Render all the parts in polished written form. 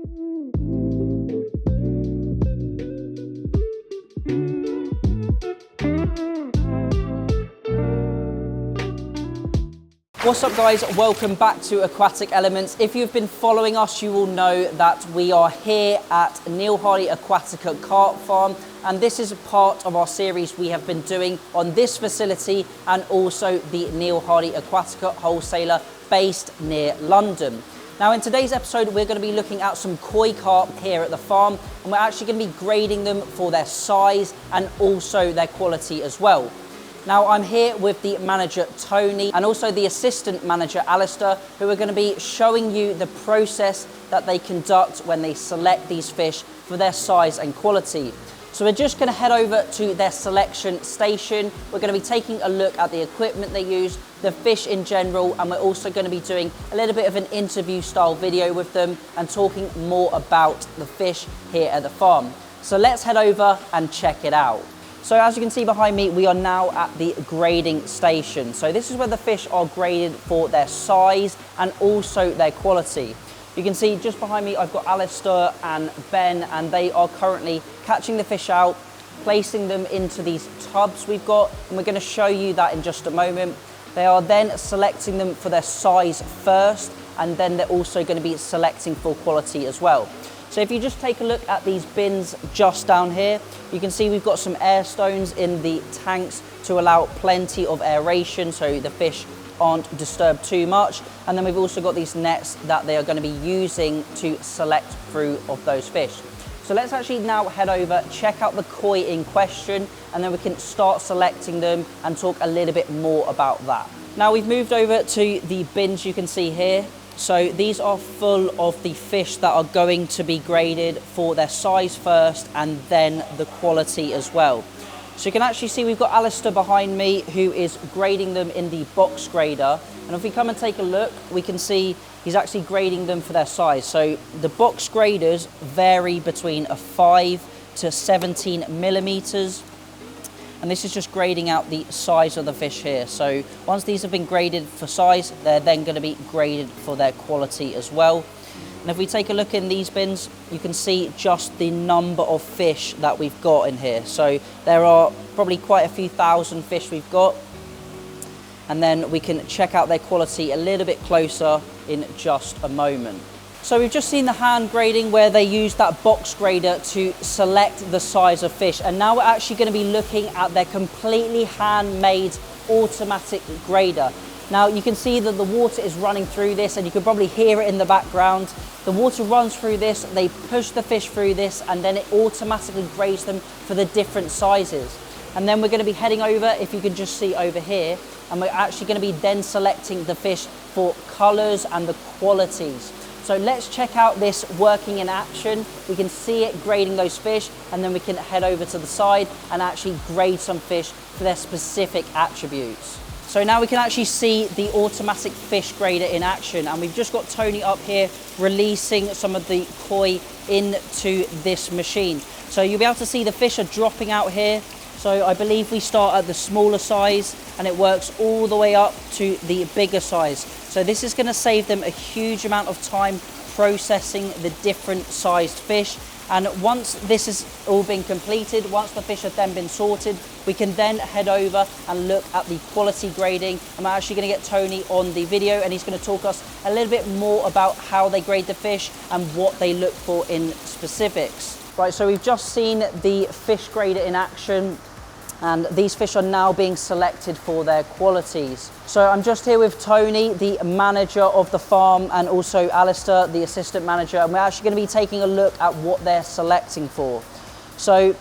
What's up guys, welcome back to Aquatic Elements. If you've been following us, you will know that we are here at Neil Hardy Aquatica Carp Farm, and this is a part of our series we have been doing on this facility and also the Neil Hardy Aquatica wholesaler based near London. Now in today's episode, we're going to be looking at some koi carp here at the farm, and we're actually going to be grading them for their size and also their quality as well. Now I'm here with the manager Tony and also the assistant manager Alistair, who are going to be showing you the process that they conduct when they select these fish for their size and quality. So we're just going to head over to their selection station. We're going to be taking a look at the equipment they use, the fish in general, and we're also going to be doing a little bit of an interview style video with them and talking more about the fish here at the farm. So let's head over and check it out. So as you can see behind me, we are now at the grading station. So this is where the fish are graded for their size and also their quality. You can see just behind me, I've got Alistair and Ben, and they are currently catching the fish out, placing them into these tubs we've got, and we're going to show you that in just a moment. They are then selecting them for their size first, and then they're also going to be selecting for quality as well. So if you just take a look at these bins just down here, you can see we've got some air stones in the tanks to allow plenty of aeration so the fish aren't disturbed too much. And then we've also got these nets that they are going to be using to select through of those fish. So let's actually now head over, check out the koi in question, and then we can start selecting them and talk a little bit more about that. Now we've moved over to the bins you can see here. So these are full of the fish that are going to be graded for their size first and then the quality as well. So you can actually see we've got Alistair behind me who is grading them in the box grader. And if we come and take a look, we can see he's actually grading them for their size. So the box graders vary between a 5 to 17 millimeters. And this is just grading out the size of the fish here. So once these have been graded for size, they're then going to be graded for their quality as well. And if we take a look in these bins, you can see just the number of fish that we've got in here. So there are probably quite a few thousand fish we've got. And then we can check out their quality a little bit closer in just a moment. So we've just seen the hand grading where they use that box grader to select the size of fish, and now we're actually going to be looking at their completely handmade automatic grader. Now you can see that the water is running through this, and you can probably hear it in the background. The water runs through this, they push the fish through this, and then it automatically grades them for the different sizes. And then we're going to be heading over, if you can just see over here, and we're actually going to be then selecting the fish for colours and the qualities. So let's check out this working in action. We can see it grading those fish, and then we can head over to the side and actually grade some fish for their specific attributes. So now we can actually see the automatic fish grader in action, and we've just got Tony up here releasing some of the koi into this machine. So you'll be able to see the fish are dropping out here. So I believe we start at the smaller size and it works all the way up to the bigger size. So this is going to save them a huge amount of time processing the different sized fish. And once this has all been completed, once the fish have then been sorted, we can then head over and look at the quality grading. I'm actually going to get Tony on the video, and he's going to talk us a little bit more about how they grade the fish and what they look for in specifics. Right, so we've just seen the fish grader in action, and these fish are now being selected for their qualities. So I'm just here with Tony, the manager of the farm, and also Alistair, the assistant manager, and we're actually going to be taking a look at what they're selecting for. So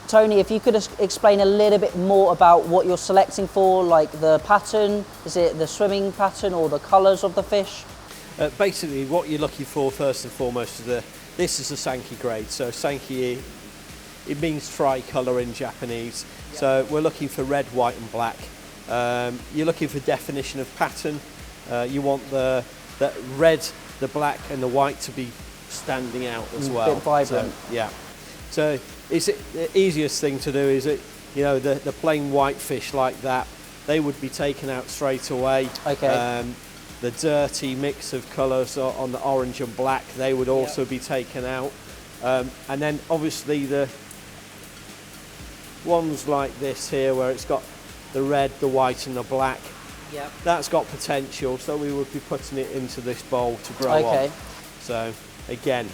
Tony, if you could explain a little bit more about what you're selecting for, like the pattern, is it the swimming pattern or the colours of the fish? Basically what you're looking for first and foremost is this is a Sankey grade. So Sankey, it means tricolour in Japanese. Yep. So we're looking for red, white and black. You're looking for definition of pattern. You want the red, the black and the white to be standing out as well. A bit vibrant. So, yeah. So the easiest thing to do is the plain white fish like that, they would be taken out straight away. Okay. the dirty mix of colours on the orange and black, they would also be taken out. And then obviously the ones like this here where it's got the red, the white and the black, that's got potential, so we would be putting it into this bowl to grow on. So again,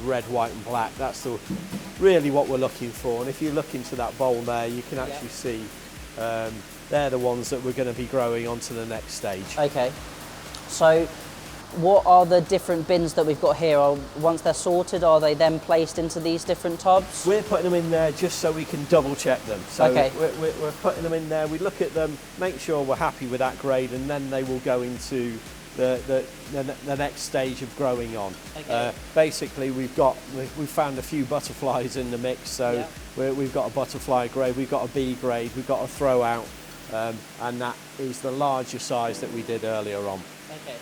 red, white and black, that's really what we're looking for. And if you look into that bowl there, you can actually see they're the ones that we're going to be growing onto the next stage. Okay, so what are the different bins that we've got here? Once they're sorted, are they then placed into these different tubs? We're putting them in there just so we can double check them. So we're putting them in there, we look at them, make sure we're happy with that grade, and then they will go into the next stage of growing on. Basically we've found a few butterflies in the mix, so we've got a butterfly grade, we've got a B grade, we've got a throw out, and that is the larger size that we did earlier on. Okay.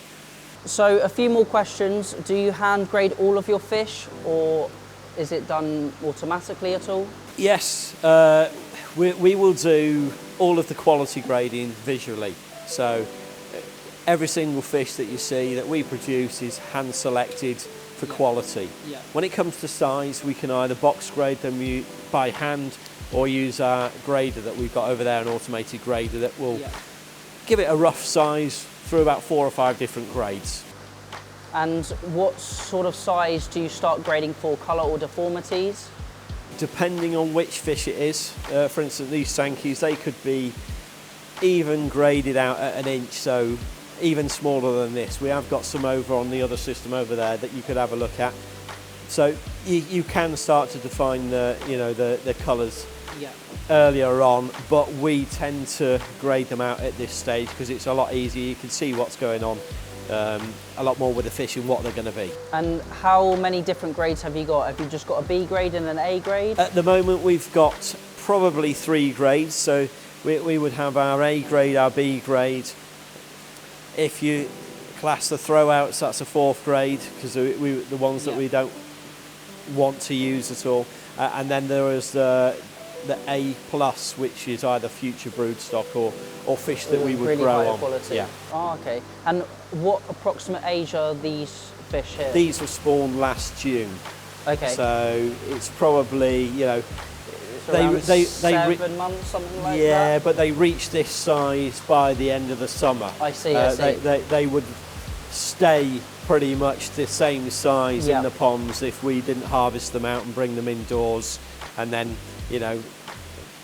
So a few more questions. Do you hand grade all of your fish, or is it done automatically at all? Yes, we will do all of the quality grading visually. So every single fish that you see that we produce is hand selected for quality. When it comes to size, we can either box grade them by hand or use our grader that we've got over there, an automated grader that will give it a rough size through about 4 or 5 different grades. And what sort of size do you start grading for, colour or deformities? Depending on which fish it is. For instance, these Sankies, they could be even graded out at 1 inch, so even smaller than this. We have got some over on the other system over there that you could have a look at. So you can start to define the colours earlier on, but we tend to grade them out at this stage because it's a lot easier. You can see what's going on a lot more with the fish and what they're going to be. And how many different grades have you got? Have you just got a B grade and an A grade? At the moment we've got probably 3 grades, so we would have our A grade, our B grade. If you class the throwouts, that's a 4th grade, because the ones that we don't want to use at all. And then there is the A+, which is either future broodstock or fish that we would really grow high on. Quality. Oh, okay. And what approximate age are these fish here? These were spawned last June. Okay. So it's probably, they 7 months, something like that? Yeah, but they reach this size by the end of the summer. I see, I see. They would stay pretty much the same size in the ponds if we didn't harvest them out and bring them indoors and then,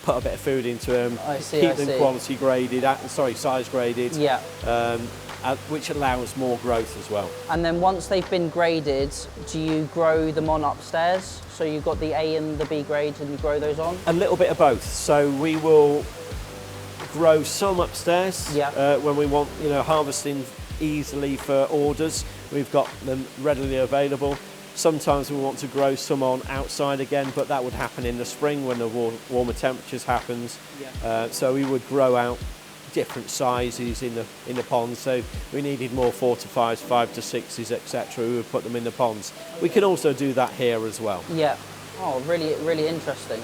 put a bit of food into them, keep them quality graded, size graded, which allows more growth as well. And then once they've been graded, do you grow them on upstairs? So you've got the A and the B grades and you grow those on? A little bit of both. So we will grow some upstairs when we want, harvesting easily for orders. We've got them readily available. Sometimes we want to grow some on outside again, but that would happen in the spring when the warmer temperatures happens. So we would grow out different sizes in the ponds. So we needed more 4 to 5s, 5 to 6s, etc. We would put them in the ponds. We can also do that here as well. Yeah. Oh, really, really interesting.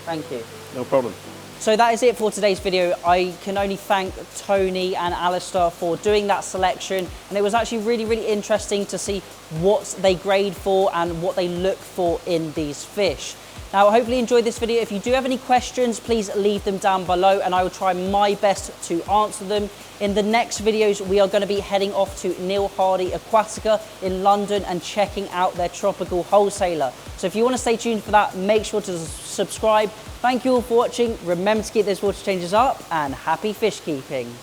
Thank you. No problem. So that is it for today's video. I can only thank Tony and Alistair for doing that selection, and it was actually really, really interesting to see what they grade for and what they look for in these fish. Now, I hopefully enjoyed this video. If you do have any questions, please leave them down below and I will try my best to answer them. In the next videos, we are going to be heading off to Neil Hardy Aquatica in London and checking out their tropical wholesaler. So if you want to stay tuned for that, make sure to subscribe. Thank you all for watching. Remember to keep those water changes up and happy fish keeping.